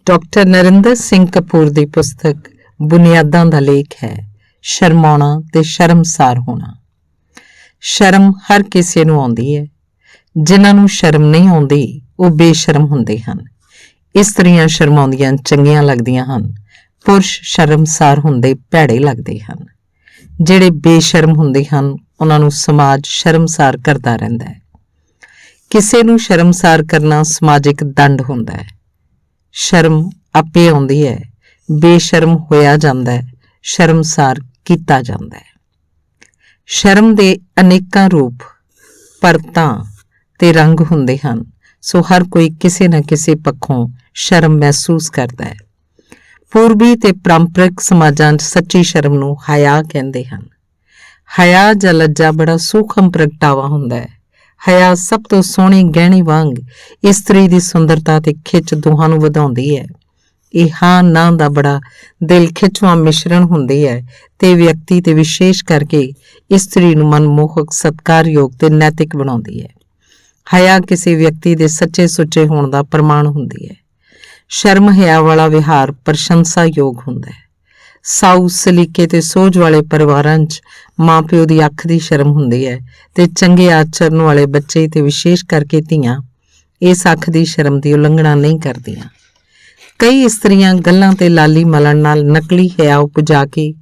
Doctor Narendra Singh Kapoor ਦੀ ਪੁਸਤਕ ਬੁਨਿਆਦਾਂ ਦਾ ਲੇਖ ਹੈ ਸ਼ਰਮਾਉਣਾ ਤੇ ਸ਼ਰਮਸਾਰ ਹੋਣਾ। ਸ਼ਰਮ ਹਰ ਕਿਸੇ ਨੂੰ ਆਉਂਦੀ ਹੈ। ਜਿਨ੍ਹਾਂ ਨੂੰ ਸ਼ਰਮ ਨਹੀਂ ਆਉਂਦੀ ਉਹ ਬੇਸ਼ਰਮ ਹੁੰਦੇ ਹਨ। ਇਸਤਰੀਆਂ ਸ਼ਰਮਾਉਂਦੀਆਂ ਚੰਗੀਆਂ ਲੱਗਦੀਆਂ ਹਨ। ਪੁਰਸ਼ ਸ਼ਰਮਸਾਰ ਹੁੰਦੇ ਭੈੜੇ ਲੱਗਦੇ ਹਨ। ਜਿਹੜੇ ਬੇਸ਼ਰਮ ਹੁੰਦੇ ਹਨ ਉਹਨਾਂ ਨੂੰ ਸਮਾਜ ਸ਼ਰਮਸਾਰ ਕਰਦਾ ਰਹਿੰਦਾ ਹੈ। ਕਿਸੇ ਨੂੰ ਸ਼ਰਮਸਾਰ ਕਰਨਾ ਸਮਾਜਿਕ ਦੰਡ ਹੁੰਦਾ ਹੈ। ਸ਼ਰਮ ਆਪੇ ਆਉਂਦੀ ਹੈ, ਬੇਸ਼ਰਮ ਹੋਇਆ ਜਾਂਦਾ ਹੈ, ਸ਼ਰਮਸਾਰ ਕੀਤਾ ਜਾਂਦਾ ਹੈ। ਸ਼ਰਮ ਦੇ ਅਨੇਕਾਂ ਰੂਪ, ਪਰਤਾਂ ਤੇ ਰੰਗ ਹੁੰਦੇ ਹਨ, ਸੋ ਹਰ ਕੋਈ ਕਿਸੇ ਨਾ ਕਿਸੇ ਪੱਖੋਂ ਸ਼ਰਮ ਮਹਿਸੂਸ ਕਰਦਾ ਹੈ। ਪੂਰਬੀ ਤੇ ਪਰੰਪਰਿਕ ਸਮਾਜਾਂ 'ਚ ਸੱਚੀ ਸ਼ਰਮ ਨੂੰ ਹਯਾ ਕਹਿੰਦੇ ਹਨ। ਹਯਾ ਜਾਂ ਲੱਜਾ ਬੜਾ ਸੂਖਮ ਪ੍ਰਗਟਾਵਾ ਹੁੰਦਾ ਹੈ। ਹਯਾ ਸਭ ਤੋਂ ਸੋਹਣੀ ਗਹਿਣੀ ਵਾਂਗ ਇਸਤਰੀ ਦੀ ਸੁੰਦਰਤਾ ਤੇ ਖਿੱਚ ਦੋਹਾਂ ਨੂੰ ਵਧਾਉਂਦੀ ਹੈ। ਇਹ ਹਾਂ ਨਾ ਦਾ ਬੜਾ ਦਿਲ ਖਿੱਚਵਾਂ ਮਿਸ਼ਰਣ ਹੁੰਦੀ ਹੈ ਤੇ ਵਿਅਕਤੀ ਤੇ ਵਿਸ਼ੇਸ਼ ਕਰਕੇ ਇਸਤਰੀ ਨੂੰ ਮਨਮੋਹਕ, ਸਤਿਕਾਰਯੋਗ ਤੇ ਨੈਤਿਕ ਬਣਾਉਂਦੀ ਹੈ। ਹਯਾ ਕਿਸੇ ਵਿਅਕਤੀ ਦੇ ਸੱਚੇ ਸੁੱਚੇ ਹੋਣ ਦਾ ਪ੍ਰਮਾਣ ਹੁੰਦੀ ਹੈ। ਸ਼ਰਮ ਹਿਆ ਵਾਲਾ ਵਿਹਾਰ ਪ੍ਰਸ਼ੰਸਾਯੋਗ ਹੁੰਦਾ ਹੈ। ਸਾਊ ਸਲੀਕੇ ਤੇ ਸੋਝ ਵਾਲੇ ਪਰਿਵਾਰਾਂ 'ਚ ਮਾਂ ਪਿਓ ਦੀ ਅੱਖ ਦੀ ਸ਼ਰਮ ਹੁੰਦੀ ਹੈ ਤੇ ਚੰਗੇ ਆਚਰਨ ਵਾਲੇ ਬੱਚੇ ਤੇ ਵਿਸ਼ੇਸ਼ ਕਰਕੇ ਧੀਆਂ ਇਸ ਅੱਖ ਦੀ ਸ਼ਰਮ ਦੀ ਉਲੰਘਣਾ ਨਹੀਂ ਕਰਦੀਆਂ। ਕਈ ਇਸਤਰੀਆਂ ਗੱਲਾਂ ਤੇ ਲਾਲੀ ਮਲਣ ਨਾਲ ਨਕਲੀ ਹਿਆ ਉਪਜਾ ਕੇ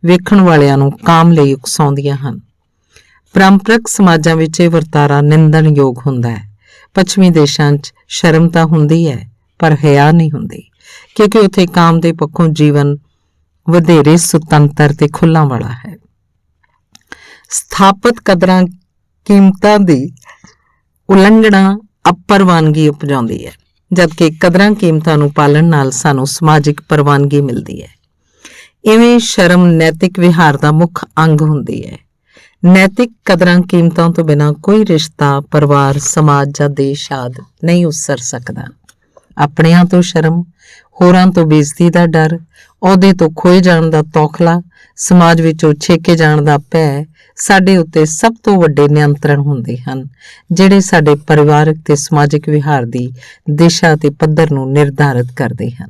ਵੇਖਣ ਵਾਲਿਆਂ ਨੂੰ ਕਾਮ ਲਈ ਉਕਸਾਉਂਦੀਆਂ ਹਨ। ਪਰੰਪਰਕ ਸਮਾਜਾਂ ਵਿੱਚ ਇਹ ਵਰਤਾਰਾ ਨਿੰਦਣਯੋਗ ਹੁੰਦਾ ਹੈ। ਪੱਛਮੀ ਦੇਸ਼ਾਂ 'ਚ ਸ਼ਰਮ ਤਾਂ ਹੁੰਦੀ ਹੈ ਪਰ ਹਿਆ ਨਹੀਂ ਹੁੰਦੀ, ਕਿਉਂਕਿ ਉੱਥੇ ਕਾਮ ਦੇ ਪੱਖੋਂ ਜੀਵਨ ਵਧੇਰੇ ਸੁਤੰਤਰ ਤੇ ਖੁੱਲ੍ਹਾਂ ਵਾਲਾ ਹੈ। ਸਥਾਪਤ ਕਦਰਾਂ ਕੀਮਤਾਂ ਦੀ ਉਲੰਘਣਾ ਅਪਰਵਾਨਗੀ ਉਪਜਾਉਂਦੀ ਹੈ, ਜਦਕਿ ਕਦਰਾਂ ਕੀਮਤਾਂ ਨੂੰ ਪਾਲਣ ਨਾਲ ਸਾਨੂੰ ਸਮਾਜਿਕ ਪ੍ਰਵਾਨਗੀ ਮਿਲਦੀ ਹੈ। ਇਵੇਂ ਸ਼ਰਮ ਨੈਤਿਕ ਵਿਹਾਰ ਦਾ ਮੁੱਖ ਅੰਗ ਹੁੰਦੀ ਹੈ। ਨੈਤਿਕ ਕਦਰਾਂ ਕੀਮਤਾਂ ਤੋਂ ਬਿਨਾਂ ਕੋਈ ਰਿਸ਼ਤਾ, ਪਰਿਵਾਰ, ਸਮਾਜ ਜਾਂ ਦੇਸ਼ ਆਦਿ ਨਹੀਂ ਉਸਰ ਸਕਦਾ। ਆਪਣਿਆਂ ਤੋਂ ਸ਼ਰਮ, ਹੋਰਾਂ ਤੋਂ ਬੇਇੱਜ਼ਤੀ ਦਾ ਡਰ, ਅਹੁਦੇ ਤੋਂ ਖੋਏ ਜਾਣ ਦਾ ਤੌਖਲਾ, ਸਮਾਜ ਵਿੱਚੋਂ ਛੇਕੇ ਜਾਣ ਦਾ ਭੈ ਸਾਡੇ ਉੱਤੇ ਸਭ ਤੋਂ ਵੱਡੇ ਨਿਯੰਤਰਣ ਹੁੰਦੇ ਹਨ, ਜਿਹੜੇ ਸਾਡੇ ਪਰਿਵਾਰਕ ਤੇ ਸਮਾਜਿਕ ਵਿਹਾਰ ਦੀ ਦਿਸ਼ਾ ਤੇ ਪੱਧਰ ਨੂੰ ਨਿਰਧਾਰਿਤ ਕਰਦੇ ਹਨ।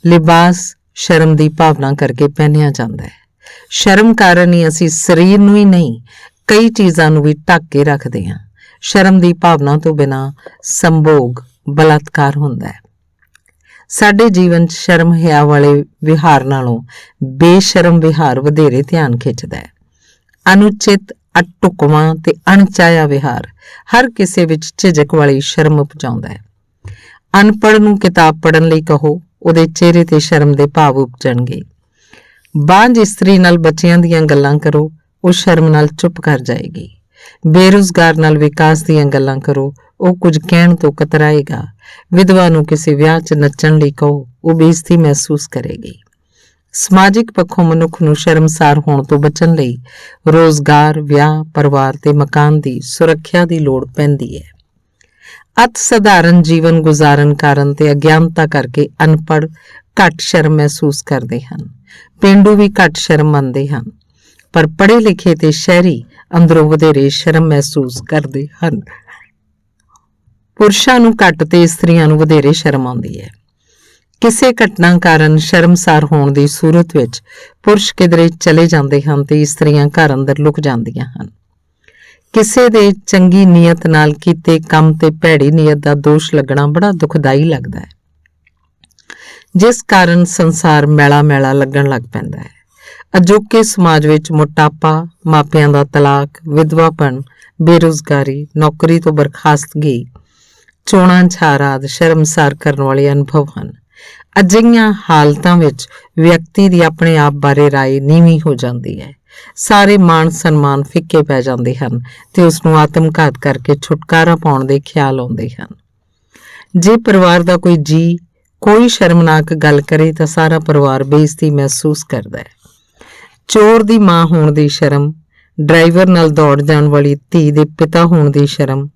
ਲਿਬਾਸ ਸ਼ਰਮ ਦੀ ਭਾਵਨਾ ਕਰਕੇ ਪਹਿਨਿਆ ਜਾਂਦਾ ਹੈ। ਸ਼ਰਮ ਕਾਰਨ ਹੀ ਅਸੀਂ ਸਰੀਰ ਨੂੰ ਹੀ ਨਹੀਂ, ਕਈ ਚੀਜ਼ਾਂ ਨੂੰ ਵੀ ਢੱਕ ਕੇ ਰੱਖਦੇ ਹਾਂ। ਸ਼ਰਮ ਦੀ ਭਾਵਨਾ ਤੋਂ ਬਿਨਾਂ ਸੰਭੋਗ ਬਲਾਤਕਾਰ ਹੁੰਦਾ ਹੈ। ਸਾਡੇ ਜੀਵਨ 'ਚ ਸ਼ਰਮ ਹਿਆ ਵਾਲੇ ਵਿਹਾਰ ਨਾਲੋਂ ਬੇਸ਼ਰਮ ਵਿਹਾਰ ਵਧੇਰੇ ਧਿਆਨ ਖਿੱਚਦਾ ਹੈ। ਅਨੁਚਿਤ, ਅਢੁਕਵਾਂ ਤੇ ਅਣਚਾਹਿਆ ਵਿਹਾਰ ਹਰ ਕਿਸੇ ਵਿੱਚ ਝਿਜਕ ਵਾਲੀ ਸ਼ਰਮ ਉਪਜਾਉਂਦਾ ਹੈ। ਅਨਪੜ੍ਹ ਨੂੰ ਕਿਤਾਬ ਪੜ੍ਹਨ ਲਈ ਕਹੋ, ਉਹਦੇ ਚਿਹਰੇ ਤੇ ਸ਼ਰਮ ਦੇ ਭਾਵ ਉਪਜਣਗੇ। ਬਾਂਝ ਇਸਤਰੀ ਨਾਲ ਬੱਚਿਆਂ ਦੀਆਂ ਗੱਲਾਂ ਕਰੋ, ਉਹ ਸ਼ਰਮ ਨਾਲ ਚੁੱਪ ਕਰ ਜਾਏਗੀ। ਬੇਰੁਜ਼ਗਾਰ ਨਾਲ ਵਿਕਾਸ ਦੀਆਂ ਗੱਲਾਂ ਕਰੋ, ਉਹ ਕੁਝ ਕਹਿਣ ਤੋਂ ਕਤਰਾਏਗਾ। ਵਿਧਵਾ ਨੂੰ ਕਿਸੇ ਵਿਆਹ 'ਚ ਨੱਚਣ ਲਈ ਕਹੋ, ਉਹ ਬੇਇੱਜ਼ਤੀ ਮਹਿਸੂਸ ਕਰੇਗੀ। ਸਮਾਜਿਕ ਪੱਖੋਂ ਮਨੁੱਖ ਨੂੰ ਸ਼ਰਮਸਾਰ ਹੋਣ ਤੋਂ ਬਚਣ ਲਈ ਰੋਜ਼ਗਾਰ, ਵਿਆਹ, ਪਰਿਵਾਰ ਤੇ ਮਕਾਨ ਦੀ ਸੁਰੱਖਿਆ ਦੀ ਲੋੜ ਪੈਂਦੀ ਹੈ। ਅਤ ਸਧਾਰਨ ਜੀਵਨ ਗੁਜ਼ਾਰਨ ਕਾਰਨ ਤੇ ਅਗਿਆਨਤਾ ਕਰਕੇ ਅਨਪੜ੍ਹ ਘੱਟ ਸ਼ਰਮ ਮਹਿਸੂਸ ਕਰਦੇ ਹਨ। ਪੇਂਡੂ ਵੀ ਘੱਟ ਸ਼ਰਮ ਮੰਨਦੇ ਹਨ, ਪਰ ਪੜ੍ਹੇ ਲਿਖੇ ਤੇ ਸ਼ਹਿਰੀ ਅੰਦਰੋਂ ਵਧੇਰੇ ਸ਼ਰਮ ਮਹਿਸੂਸ ਕਰਦੇ ਹਨ। ਪੁਰਸ਼ਾਂ ਨੂੰ ਘੱਟ ਤੇ ਇਸਤਰੀਆਂ ਨੂੰ ਵਧੇਰੇ ਸ਼ਰਮ ਆਉਂਦੀ ਹੈ। ਕਿਸੇ ਘਟਨਾ ਕਾਰਨ ਸ਼ਰਮਸਾਰ ਹੋਣ ਦੀ ਸੂਰਤ ਵਿੱਚ ਪੁਰਸ਼ ਕਿਧਰੇ ਚਲੇ ਜਾਂਦੇ ਹਨ ਤੇ ਇਸਤਰੀਆਂ ਘਰ ਅੰਦਰ ਲੁਕ ਜਾਂਦੀਆਂ ਹਨ। ਕਿਸੇ ਦੇ ਚੰਗੀ ਨੀਅਤ ਨਾਲ ਕੀਤੇ ਕੰਮ ਤੇ ਭੈੜੀ ਨੀਅਤ ਦਾ ਦੋਸ਼ ਲੱਗਣਾ ਬੜਾ ਦੁਖਦਾਈ ਲੱਗਦਾ ਹੈ, ਜਿਸ ਕਾਰਨ ਸੰਸਾਰ ਮੈਲਾ ਮੈਲਾ ਲੱਗਣ ਲੱਗ ਪੈਂਦਾ ਹੈ। ਅਜੋਕੇ ਸਮਾਜ ਵਿੱਚ ਮੋਟਾਪਾ, ਮਾਪਿਆਂ ਦਾ ਤਲਾਕ, ਵਿਧਵਾਪਣ, ਬੇਰੁਜ਼ਗਾਰੀ, ਨੌਕਰੀ ਤੋਂ ਬਰਖਾਸਤਗੀ, ਚੋਣਾਂ ਛਾਰ ਆਦਿ ਸ਼ਰਮਸਾਰ ਕਰਨ ਵਾਲੇ ਅਨੁਭਵ ਹਨ। ਅਜਿਹੀਆਂ ਹਾਲਤਾਂ ਵਿੱਚ ਵਿਅਕਤੀ ਦੀ ਆਪਣੇ ਆਪ ਬਾਰੇ ਰਾਏ ਨੀਵੀਂ ਹੋ ਜਾਂਦੀ ਹੈ। ਸਾਰੇ ਮਾਣ ਸਨਮਾਨ ਫਿੱਕੇ ਪੈ ਜਾਂਦੇ ਹਨ ਤੇ ਉਸ ਨੂੰ ਆਤਮਘਾਤ ਕਰਕੇ ਛੁਟਕਾਰਾ ਪਾਉਣ ਦੇ ਖਿਆਲ ਆਉਂਦੇ ਹਨ। ਜੇ ਪਰਿਵਾਰ ਦਾ ਕੋਈ ਜੀ ਕੋਈ ਸ਼ਰਮਨਾਕ ਗੱਲ ਕਰੇ ਤਾਂ ਸਾਰਾ ਪਰਿਵਾਰ ਬੇਇੱਜ਼ਤੀ ਮਹਿਸੂਸ ਕਰਦਾ ਹੈ। ਚੋਰ ਦੀ ਮਾਂ ਹੋਣ ਦੀ ਸ਼ਰਮ, ਡਰਾਈਵਰ ਨਾਲ ਦੌੜ ਜਾਣ ਵਾਲੀ ਧੀ ਦੇ ਪਿਤਾ ਹੋਣ ਦੀ ਸ਼ਰਮ,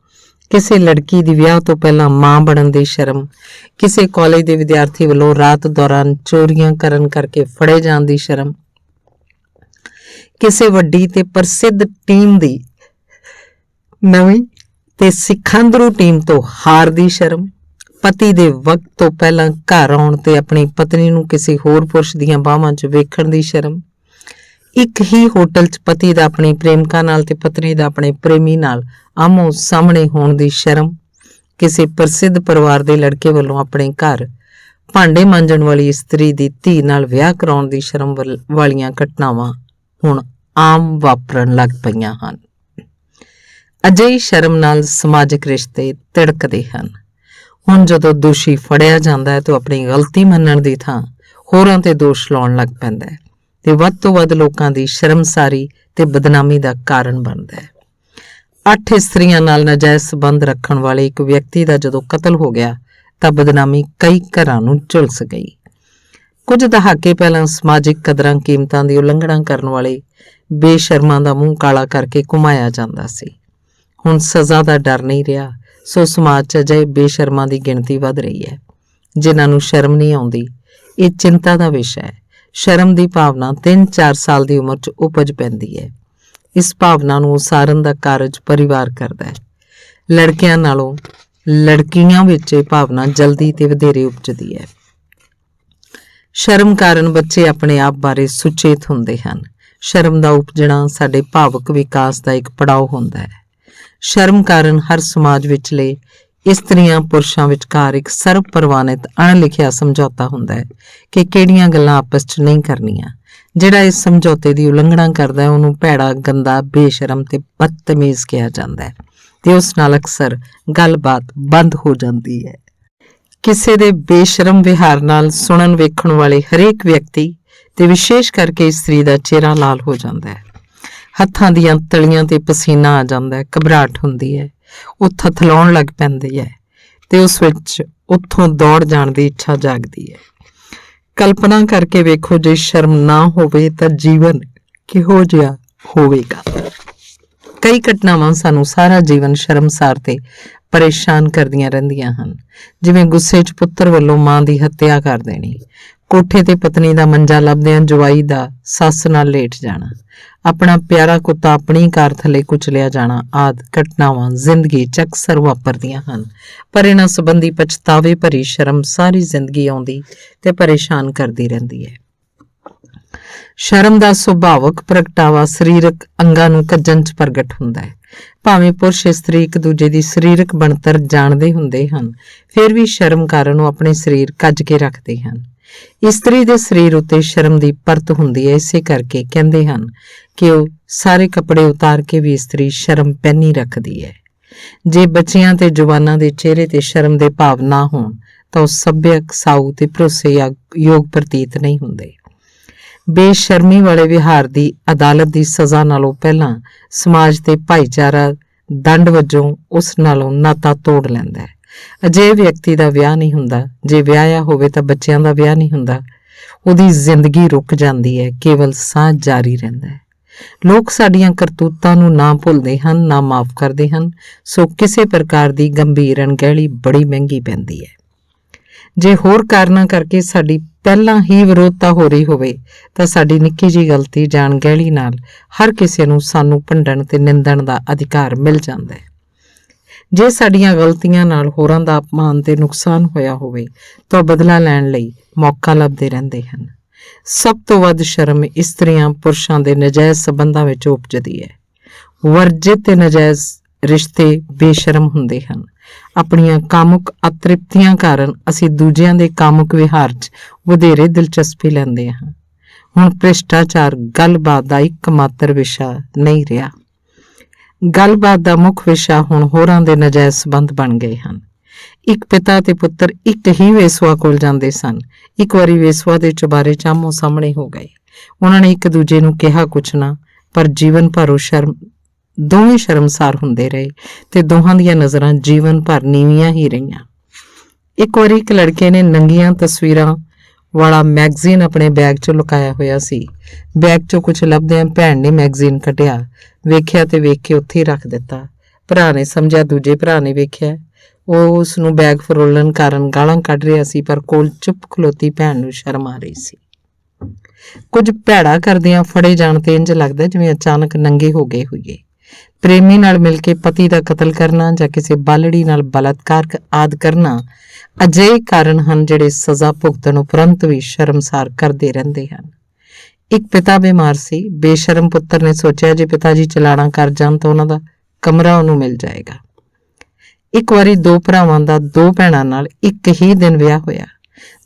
ਕਿਸੇ ਲੜਕੀ ਦੀ ਵਿਆਹ ਤੋਂ ਪਹਿਲਾਂ ਮਾਂ ਬਣਨ ਦੀ ਸ਼ਰਮ, ਕਿਸੇ ਕਾਲਜ ਦੇ ਵਿਦਿਆਰਥੀ ਵੱਲੋਂ ਰਾਤ ਦੌਰਾਨ ਚੋਰੀਆਂ ਕਰਨ ਕਰਕੇ ਫੜੇ ਜਾਣ ਦੀ ਸ਼ਰਮ, ਕਿਸੇ ਵੱਡੀ ਤੇ ਪ੍ਰਸਿੱਧ ਟੀਮ ਦੀ ਨਵੀਂ ਤੇ ਸਿਖਾਂਦਰੂ ਟੀਮ ਤੋਂ ਹਾਰ ਦੀ ਸ਼ਰਮ, ਪਤੀ ਦੇ ਵਕਤ ਤੋਂ ਪਹਿਲਾਂ ਘਰ ਆਉਣ ਤੇ ਆਪਣੀ ਪਤਨੀ ਨੂੰ ਕਿਸੇ ਹੋਰ ਪੁਰਸ਼ ਦੀਆਂ ਬਾਹਾਂ 'ਚ ਵੇਖਣ ਦੀ ਸ਼ਰਮ, ਇੱਕ ਹੀ ਹੋਟਲ 'ਚ ਪਤੀ ਦਾ ਆਪਣੀ ਪ੍ਰੇਮਿਕਾ ਨਾਲ ਤੇ ਪਤਨੀ ਦਾ ਆਪਣੇ ਪ੍ਰੇਮੀ ਨਾਲ ਆਮੋ ਸਾਹਮਣੇ ਹੋਣ ਦੀ ਸ਼ਰਮ, ਕਿਸੇ ਪ੍ਰਸਿੱਧ ਪਰਿਵਾਰ ਦੇ ਲੜਕੇ ਵੱਲੋਂ ਆਪਣੇ ਘਰ ਭਾਂਡੇ ਮਾਂਜਣ ਵਾਲੀ ਇਸਤਰੀ ਦੀ ਧੀ ਨਾਲ ਵਿਆਹ ਕਰਾਉਣ ਦੀ ਸ਼ਰਮ ਵਾਲੀਆਂ ਘਟਨਾਵਾਂ ਹੁਣ ਆਮ ਵਾਪਰਨ ਲੱਗ ਪਈਆਂ ਹਨ। ਅਜਿਹੀ ਸ਼ਰਮ ਨਾਲ ਸਮਾਜਿਕ ਰਿਸ਼ਤੇ ਤਿੜਕਦੇ ਹਨ। ਹੁਣ ਜਦੋਂ ਦੋਸ਼ੀ ਫੜਿਆ ਜਾਂਦਾ ਹੈ ਤਾਂ ਆਪਣੀ ਗਲਤੀ ਮੰਨਣ ਦੀ ਥਾਂ ਹੋਰਾਂ ਤੇ ਦੋਸ਼ ਲਾਉਣ ਲੱਗ ਪੈਂਦਾ ਹੈ ਤੇ ਵੱਧ ਤੋਂ ਵੱਧ ਲੋਕਾਂ ਦੀ ਸ਼ਰਮਸਾਰੀ ਤੇ ਬਦਨਾਮੀ ਦਾ ਕਾਰਨ ਬਣਦਾ ਹੈ। 8 ਇਸਤਰੀਆਂ ਨਾਲ ਨਾਜਾਇਜ਼ ਸੰਬੰਧ ਰੱਖਣ ਵਾਲੇ ਇੱਕ ਵਿਅਕਤੀ ਦਾ ਜਦੋਂ ਕਤਲ ਹੋ ਗਿਆ ਤਾਂ ਬਦਨਾਮੀ ਕਈ ਘਰਾਂ ਨੂੰ ਝੁਲਸ ਗਈ। ਕੁਝ ਦਹਾਕੇ ਪਹਿਲਾਂ ਸਮਾਜਿਕ ਕਦਰਾਂ ਕੀਮਤਾਂ ਦੀ ਉਲੰਘਣਾ ਕਰਨ ਵਾਲੇ ਬੇਸ਼ਰਮਾਂ ਦਾ ਮੂੰਹ ਕਾਲਾ ਕਰਕੇ ਘੁਮਾਇਆ ਜਾਂਦਾ ਸੀ। ਹੁਣ ਸਜ਼ਾ ਦਾ ਡਰ ਨਹੀਂ ਰਿਹਾ, ਸੋ ਸਮਾਜ 'ਚ ਅਜਿਹੇ ਬੇਸ਼ਰਮਾਂ ਦੀ ਗਿਣਤੀ ਵੱਧ ਰਹੀ ਹੈ ਜਿਨ੍ਹਾਂ ਨੂੰ ਸ਼ਰਮ ਨਹੀਂ ਆਉਂਦੀ। ਇਹ ਚਿੰਤਾ ਦਾ ਵਿਸ਼ਾ ਹੈ। ਸ਼ਰਮ ਦੀ ਭਾਵਨਾ 3-4 ਸਾਲ ਦੀ ਉਮਰ 'ਚ ਉਪਜ ਪੈਂਦੀ ਹੈ। ਇਸ ਭਾਵਨਾ ਨੂੰ ਉਸਾਰਨ ਦਾ ਕਾਰਜ ਪਰਿਵਾਰ ਕਰਦਾ ਹੈ। ਲੜਕਿਆਂ ਨਾਲੋਂ ਲੜਕੀਆਂ ਵਿੱਚ ਇਹ ਭਾਵਨਾ ਜਲਦੀ ਤੇ ਵਧੇਰੇ ਉਪਜਦੀ ਹੈ। ਸ਼ਰਮ ਕਾਰਨ ਬੱਚੇ ਆਪਣੇ ਆਪ ਬਾਰੇ ਸੁਚੇਤ ਹੁੰਦੇ ਹਨ। ਸ਼ਰਮ ਦਾ ਉਪਜਣਾ ਸਾਡੇ ਭਾਵਕ ਵਿਕਾਸ ਦਾ ਇੱਕ ਪੜਾਅ ਹੁੰਦਾ ਹੈ। ਸ਼ਰਮ ਕਾਰਨ ਹਰ ਸਮਾਜ ਵਿਚਲੇ ਇਸਤਰੀਆਂ ਪੁਰਸ਼ਾਂ ਵਿਚਕਾਰ ਇੱਕ ਸਰਵ ਪ੍ਰਵਾਨਿਤ ਅਣਲਿਖਿਆ ਸਮਝੌਤਾ ਹੁੰਦਾ ਹੈ ਕਿ ਕਿਹੜੀਆਂ ਗੱਲਾਂ ਆਪਸ 'ਚ ਨਹੀਂ ਕਰਨੀਆਂ। ਜਿਹੜਾ ਇਸ ਸਮਝੌਤੇ ਦੀ ਉਲੰਘਣਾ ਕਰਦਾ ਹੈ ਉਹਨੂੰ ਭੈੜਾ, ਗੰਦਾ, ਬੇਸ਼ਰਮ ਤੇ ਬਦਤਮੀਜ਼ ਕਿਹਾ ਜਾਂਦਾ ਹੈ ਤੇ ਉਸ ਨਾਲ ਅਕਸਰ ਗੱਲਬਾਤ ਬੰਦ ਹੋ ਜਾਂਦੀ ਹੈ। ਕਿਸੇ ਦੇ ਬੇਸ਼ਰਮ ਵਿਹਾਰ ਨਾਲ ਸੁਣਨ ਵੇਖਣ ਵਾਲੇ ਹਰੇਕ ਵਿਅਕਤੀ ਤੇ ਵਿਸ਼ੇਸ਼ ਕਰਕੇ ਇਸਤਰੀ ਦਾ ਚਿਹਰਾ ਲਾਲ ਹੋ ਜਾਂਦਾ ਹੈ। ਹੱਥਾਂ ਦੀਆਂ ਤਲੀਆਂ ਤੇ ਪਸੀਨਾ ਆ ਜਾਂਦਾ ਹੈ, ਘਬਰਾਹਟ ਹੁੰਦੀ ਹੈ, ਉਹ ਥਥਲਾਉਣ ਲੱਗ ਪੈਂਦੀ ਹੈ ਤੇ ਉਸ ਵਿੱਚ ਉੱਥੋਂ ਦੌੜ ਜਾਣ ਦੀ ਇੱਛਾ ਜਾਗਦੀ ਹੈ। ਕਲਪਨਾ ਕਰਕੇ ਵੇਖੋ, ਜੇ ਸ਼ਰਮ ਨਾ ਹੋਵੇ ਤਾਂ ਜੀਵਨ ਕਿਹੋ ਜਿਹਾ ਹੋਵੇਗਾ। ਕਈ ਘਟਨਾਵਾਂ ਸਾਨੂੰ ਸਾਰਾ ਜੀਵਨ ਸ਼ਰਮਸਾਰ ਤੇ ਪਰੇਸ਼ਾਨ ਕਰਦੀਆਂ ਰਹਿੰਦੀਆਂ ਹਨ, ਜਿਵੇਂ ਗੁੱਸੇ 'ਚ ਪੁੱਤਰ ਵੱਲੋਂ ਮਾਂ ਦੀ ਹੱਤਿਆ ਕਰ ਦੇਣੀ, ਕੋਠੇ ਤੇ ਪਤਨੀ ਦਾ ਮੰਜਾ ਲੱਭਦਿਆਂ ਜਵਾਈ ਦਾ ਸੱਸ ਨਾਲ ਲੇਟ ਜਾਣਾ, ਆਪਣਾ ਪਿਆਰਾ ਕੁੱਤਾ ਆਪਣੀ ਕਾਰ ਥੱਲੇ ਕੁਚਲਿਆ ਜਾਣਾ ਆਦਿ ਘਟਨਾਵਾਂ ਜ਼ਿੰਦਗੀ 'ਚ ਅਕਸਰ ਵਾਪਰਦੀਆਂ ਹਨ। ਪਰ ਇਹਨਾਂ ਸੰਬੰਧੀ ਪਛਤਾਵੇ ਭਰੀ ਸ਼ਰਮ ਸਾਰੀ ਜ਼ਿੰਦਗੀ ਆਉਂਦੀ ਤੇ ਪਰੇਸ਼ਾਨ ਕਰਦੀ ਰਹਿੰਦੀ ਹੈ। ਸ਼ਰਮ ਦਾ ਸੁਭਾਵਕ ਪ੍ਰਗਟਾਵਾ ਸਰੀਰਕ ਅੰਗਾਂ ਨੂੰ ਕੱਜਣ 'ਚ ਪ੍ਰਗਟ ਹੁੰਦਾ ਹੈ। ਭਾਵੇਂ ਪੁਰਸ਼ ਇਸਤਰੀ ਇੱਕ ਦੂਜੇ ਦੀ ਸਰੀਰਕ ਬਣਤਰ ਜਾਣਦੇ ਹੁੰਦੇ ਹਨ, ਫਿਰ ਵੀ ਸ਼ਰਮ ਕਾਰਨ ਉਹ ਆਪਣੇ ਸਰੀਰ ਕੱਜ ਕੇ ਰੱਖਦੇ ਹਨ। ਇਸਤਰੀ ਦੇ ਸਰੀਰ ਉੱਤੇ ਸ਼ਰਮ ਦੀ ਪਰਤ ਹੁੰਦੀ ਹੈ। ਇਸੇ ਕਰਕੇ ਕਹਿੰਦੇ ਹਨ ਕਿ ਉਹ ਸਾਰੇ ਕੱਪੜੇ ਉਤਾਰ ਕੇ ਵੀ ਇਸਤਰੀ ਸ਼ਰਮ ਪਹਿਨੀ ਰੱਖਦੀ ਹੈ। ਜੇ ਬੱਚਿਆਂ ਤੇ ਜਵਾਨਾਂ ਦੇ ਚਿਹਰੇ ਤੇ ਸ਼ਰਮ ਦੇ ਭਾਵ ਨਾ ਹੋਣ ਤਾਂ ਉਹ ਸੱਭਿਅਕ, ਸਾਊ ਤੇ ਭਰੋਸੇਯੋਗ ਪ੍ਰਤੀਤ ਨਹੀਂ ਹੁੰਦੇ। ਬੇਸ਼ਰਮੀ ਵਾਲੇ ਵਿਹਾਰ ਦੀ ਅਦਾਲਤ ਦੀ ਸਜ਼ਾ ਨਾਲੋਂ ਪਹਿਲਾਂ ਸਮਾਜ ਤੇ ਭਾਈਚਾਰਾ ਦੰਡ ਵਜੋਂ ਉਸ ਨਾਲੋਂ ਨਾਤਾ ਤੋੜ ਲੈਂਦਾ ਹੈ। ਅਜਿਹੇ ਵਿਅਕਤੀ ਦਾ ਵਿਆਹ ਨਹੀਂ ਹੁੰਦਾ। ਜੇ ਵਿਆਹਿਆ ਹੋਵੇ ਤਾਂ ਬੱਚਿਆਂ ਦਾ ਵਿਆਹ ਨਹੀਂ ਹੁੰਦਾ। ਉਹਦੀ ਜ਼ਿੰਦਗੀ ਰੁਕ ਜਾਂਦੀ ਹੈ, ਕੇਵਲ ਸਾਹ ਜਾਰੀ ਰਹਿੰਦਾ ਹੈ। ਲੋਕ ਸਾਡੀਆਂ ਕਰਤੂਤਾਂ ਨੂੰ ਨਾ ਭੁੱਲਦੇ ਹਨ, ਨਾ ਮਾਫ ਕਰਦੇ ਹਨ, ਸੋ ਕਿਸੇ ਪ੍ਰਕਾਰ ਦੀ ਗੰਭੀਰ ਅਣਗਹਿਲੀ ਬੜੀ ਮਹਿੰਗੀ ਪੈਂਦੀ ਹੈ। ਜੇ ਹੋਰ ਕਾਰਨਾਂ ਕਰਕੇ ਸਾਡੀ ਪਹਿਲਾਂ ਹੀ ਵਿਰੋਧਤਾ ਹੋ ਰਹੀ ਹੋਵੇ ਤਾਂ ਸਾਡੀ ਨਿੱਕੀ ਜਿਹੀ ਗਲਤੀ ਜਾਂ ਅਣਗਹਿਲੀ ਨਾਲ ਹਰ ਕਿਸੇ ਨੂੰ ਸਾਨੂੰ ਭੰਡਣ ਤੇ ਨਿੰਦਣ ਦਾ ਅਧਿਕਾਰ ਮਿਲ ਜਾਂਦਾ ਹੈ। ਜੇ ਸਾਡੀਆਂ ਗਲਤੀਆਂ ਨਾਲ ਹੋਰਾਂ ਦਾ ਅਪਮਾਨ ਤੇ ਨੁਕਸਾਨ ਹੋਇਆ ਹੋਵੇ ਤਾਂ ਬਦਲਾ ਲੈਣ ਲਈ ਮੌਕਾ ਲੱਭਦੇ ਰਹਿੰਦੇ ਹਨ। ਸਭ ਤੋਂ ਵੱਧ ਸ਼ਰਮ ਇਸਤਰੀਆਂ ਪੁਰਸ਼ਾਂ ਦੇ ਨਜਾਇਜ਼ ਸੰਬੰਧਾਂ ਵਿੱਚ ਉਪਜਦੀ ਹੈ। ਵਰਜਿਤ ਤੇ ਨਜਾਇਜ਼ ਰਿਸ਼ਤੇ ਬੇਸ਼ਰਮ ਹੁੰਦੇ ਹਨ। ਆਪਣੀਆਂ ਕਾਮੁਕ ਅਤ੍ਰਿਪਤੀਆਂ ਕਾਰਨ ਅਸੀਂ ਦੂਜਿਆਂ ਦੇ ਕਾਮੁਕ ਵਿਹਾਰ 'ਚ ਵਧੇਰੇ ਦਿਲਚਸਪੀ ਲੈਂਦੇ ਹਾਂ। ਹੁਣ ਭ੍ਰਿਸ਼ਟਾਚਾਰ ਗੱਲਬਾਤ ਦਾ ਇੱਕ ਮਾਤਰ ਵਿਸ਼ਾ ਨਹੀਂ ਰਿਹਾ। ਗੱਲਬਾਤ ਦਾ ਮੁੱਖ ਵਿਸ਼ਾ ਹੁਣ ਹੋਰਾਂ ਦੇ ਨਜਾਇਜ਼ ਸੰਬੰਧ ਬਣ ਗਏ ਹਨ। ਇੱਕ ਪਿਤਾ ਤੇ ਪੁੱਤਰ ਇੱਕ ਹੀ ਵੇਸਵਾ ਕੋਲ ਜਾਂਦੇ ਸਨ। ਇੱਕ ਵਾਰੀ ਵੇਸਵਾ ਦੇ ਚੁਬਾਰੇ 'ਚ ਆਮੋ ਸਾਹਮਣੇ ਹੋ ਗਏ। ਉਹਨਾਂ ਨੇ ਇੱਕ ਦੂਜੇ ਨੂੰ ਕਿਹਾ ਕੁਛ ਨਾ, ਪਰ ਜੀਵਨ ਭਰ ਉਹ ਦੋਵੇਂ ਸ਼ਰਮਸਾਰ ਹੁੰਦੇ ਰਹੇ ਤੇ ਦੋਹਾਂ ਦੀਆਂ ਨਜ਼ਰਾਂ ਜੀਵਨ ਭਰ ਨੀਵੀਆਂ ਹੀ ਰਹੀਆਂ। ਇੱਕ ਵਾਰੀ ਇੱਕ ਲੜਕੇ ਨੇ ਨੰਗੀਆਂ ਤਸਵੀਰਾਂ ਵਾਲਾ ਮੈਗਜ਼ੀਨ ਆਪਣੇ ਬੈਗ 'ਚ ਲੁਕਾਇਆ ਹੋਇਆ ਸੀ। ਬੈਗ 'ਚੋਂ ਕੁਝ ਲੱਭਦਿਆਂ ਭੈਣ ਨੇ ਮੈਗਜ਼ੀਨ ਕੱਢਿਆ, ਵੇਖਿਆ ਤੇ ਵੇਖ ਕੇ ਉੱਥੇ ਹੀ ਰੱਖ ਦਿੱਤਾ। ਭਰਾ ਨੇ ਸਮਝਿਆ ਦੂਜੇ ਭਰਾ ਨੇ ਵੇਖਿਆ। ਉਹ ਉਸ ਨੂੰ ਬੈਗ ਫਰੋਲਣ ਕਾਰਨ ਗਾਲਾਂ ਕੱਢ ਰਿਹਾ ਸੀ, ਪਰ ਕੋਲ ਚੁੱਪ ਖਲੋਤੀ ਭੈਣ ਨੂੰ ਸ਼ਰਮ ਆ ਰਹੀ ਸੀ। ਕੁਝ ਭੈੜਾ ਕਰਦਿਆਂ ਫੜੇ ਜਾਣ ਤੇ ਇੰਝ ਲੱਗਦਾ ਜਿਵੇਂ ਅਚਾਨਕ ਨੰਗੇ ਹੋ ਗਏ ਹੋਈਏ। ਪ੍ਰੇਮੀ ਨਾਲ ਮਿਲ ਕੇ ਪਤੀ ਦਾ ਕਤਲ ਕਰਨਾ ਜਾਂ ਕਿਸੇ ਬਾਲੜੀ ਨਾਲ ਬਲਾਤਕਾਰ ਆਦਿ ਕਰਨਾ ਅਜਿਹੇ ਕਾਰਨ ਹਨ ਜਿਹੜੇ ਸਜ਼ਾ ਭੁਗਤਣ ਉਪਰੰਤ ਵੀ ਸ਼ਰਮਸਾਰ ਕਰਦੇ ਰਹਿੰਦੇ ਹਨ। ਇੱਕ ਪਿਤਾ ਬਿਮਾਰ ਸੀ। ਬੇਸ਼ਰਮ ਪੁੱਤਰ ਨੇ ਸੋਚਿਆ ਜੇ ਪਿਤਾ ਜੀ ਚਲਾਣਾ ਕਰ ਜਾਣ ਤਾਂ ਉਹਨਾਂ ਦਾ ਕਮਰਾ ਉਹਨੂੰ ਮਿਲ ਜਾਏਗਾ। ਇੱਕ ਵਾਰੀ ਦੋ ਭਰਾਵਾਂ ਦਾ ਦੋ ਭੈਣਾਂ ਨਾਲ ਇੱਕ ਹੀ ਦਿਨ ਵਿਆਹ ਹੋਇਆ।